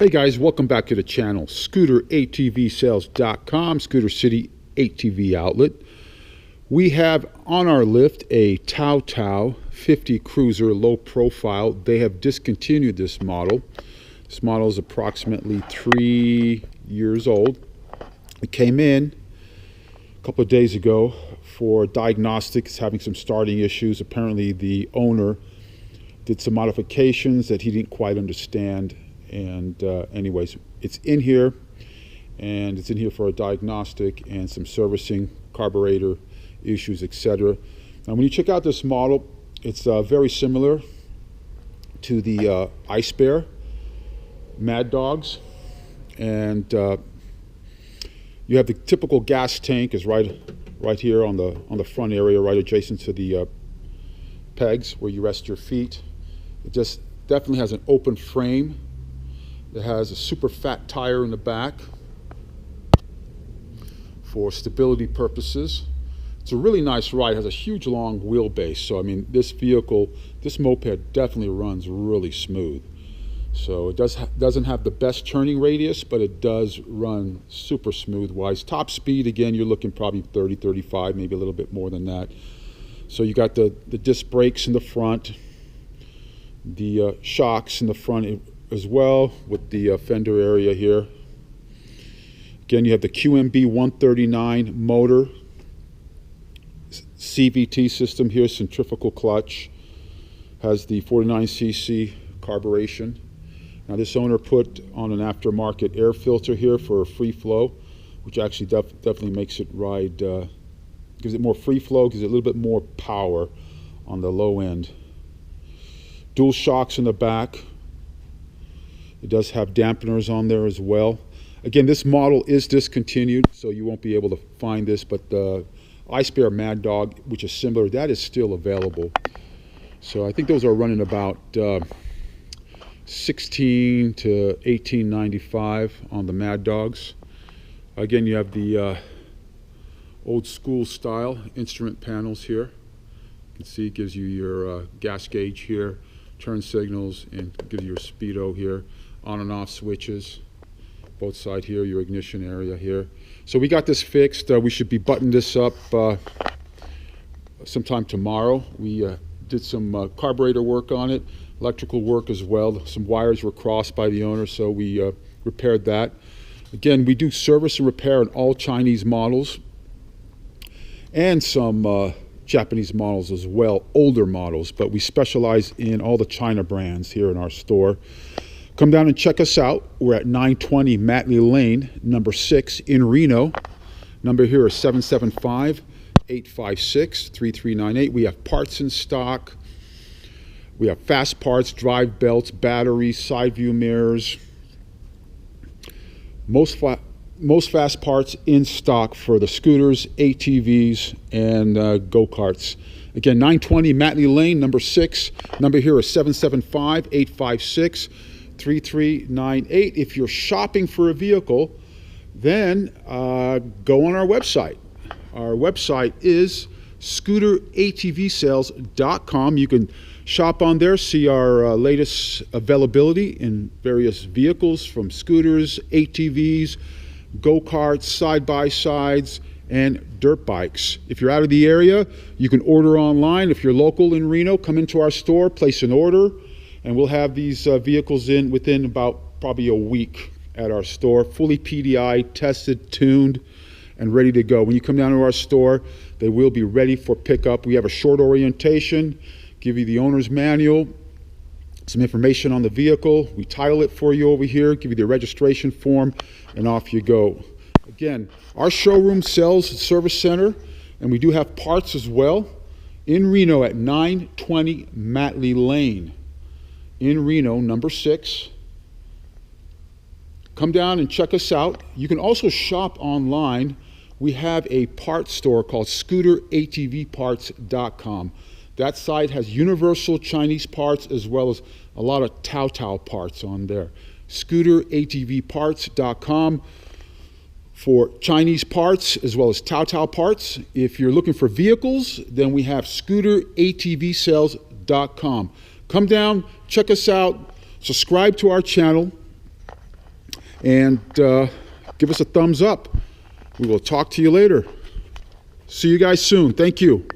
Hey guys, welcome back to the channel. ScooterATVSales.com, Scooter City ATV outlet. We have on our lift a Tao 50 Cruiser low profile. They have discontinued this model. This model is approximately 3 years old. It came in a couple of days ago for diagnostics, having some starting issues. Apparently the owner did some modifications that he didn't quite understand. And anyways, it's in here, and it's in here for a diagnostic and some servicing, carburetor issues, etc. Now, when you check out this model, it's very similar to the Ice Bear, Mad Dogs, and you have the typical gas tank is right here on the front area, right adjacent to the pegs where you rest your feet. It just definitely has an open frame. It has a super fat tire in the back for stability purposes. It's a really nice ride. It has a huge long wheelbase. So, I mean, this vehicle, this moped definitely runs really smooth. So it doesn't have the best turning radius, but it does run super smooth wise. Top speed, again, you're looking probably 30, 35, maybe a little bit more than that. So you got the disc brakes in the front, the shocks in the front as well, with the fender area here. Again, you have the QMB139 motor, CVT system here, centrifugal clutch, has the 49cc carburation. Now this owner put on an aftermarket air filter here for free flow, which actually definitely makes it ride, gives it more free flow, gives it a little bit more power on the low end. Dual shocks in the back. It does have dampeners on there as well. Again, this model is discontinued, so you won't be able to find this, but the Ice Bear Mad Dog, which is similar, that is still available. So I think those are running about $16 to $18.95 on the Mad Dogs. Again, you have the old school style instrument panels here. You can see it gives you your gas gauge here, turn signals, and gives you your speedo here. On and off switches, both side here, your ignition area here. So we got this fixed. We should be buttoning this up sometime tomorrow. We did some carburetor work on it, electrical work as well. Some wires were crossed by the owner, so we repaired that. Again, we do service and repair on all Chinese models and some Japanese models as well, older models, but we specialize in all the China brands here in our store. Come down and check us out. We're at 920 Matley Lane, number 6 in Reno. Number here is 775-856-3398. We have parts in stock. We have fast parts, drive belts, batteries, side view mirrors. Most fast parts in stock for the scooters, ATVs, and go-karts. Again, 920 Matley Lane, number 6. Number here is 775-856-3398. If you're shopping for a vehicle, then go on our website. Our website is ScooterATVSales.com. You can shop on there, see our latest availability in various vehicles, from scooters, ATVs, go-karts, side-by-sides, and dirt bikes. If you're out of the area, you can order online. If you're local in Reno, come into our store, place an order, and we'll have these vehicles in within about probably a week at our store, fully PDI, tested, tuned, and ready to go. When you come down to our store, they will be ready for pickup. We have a short orientation, give you the owner's manual, some information on the vehicle. We title it for you over here, give you the registration form, and off you go. Again, our showroom sells service center, and we do have parts as well in Reno at 920 Matley Lane in Reno, number 6. Come down and check us out. You can also shop online. We have a parts store called ScooterATVParts.com. That site has universal Chinese parts as well as a lot of Tao parts on there. ScooterATVParts.com for Chinese parts as well as Tao parts. If you're looking for vehicles, then we have ScooterATVSales.com. Come down, check us out, subscribe to our channel, and give us a thumbs up. We will talk to you later. See you guys soon. Thank you.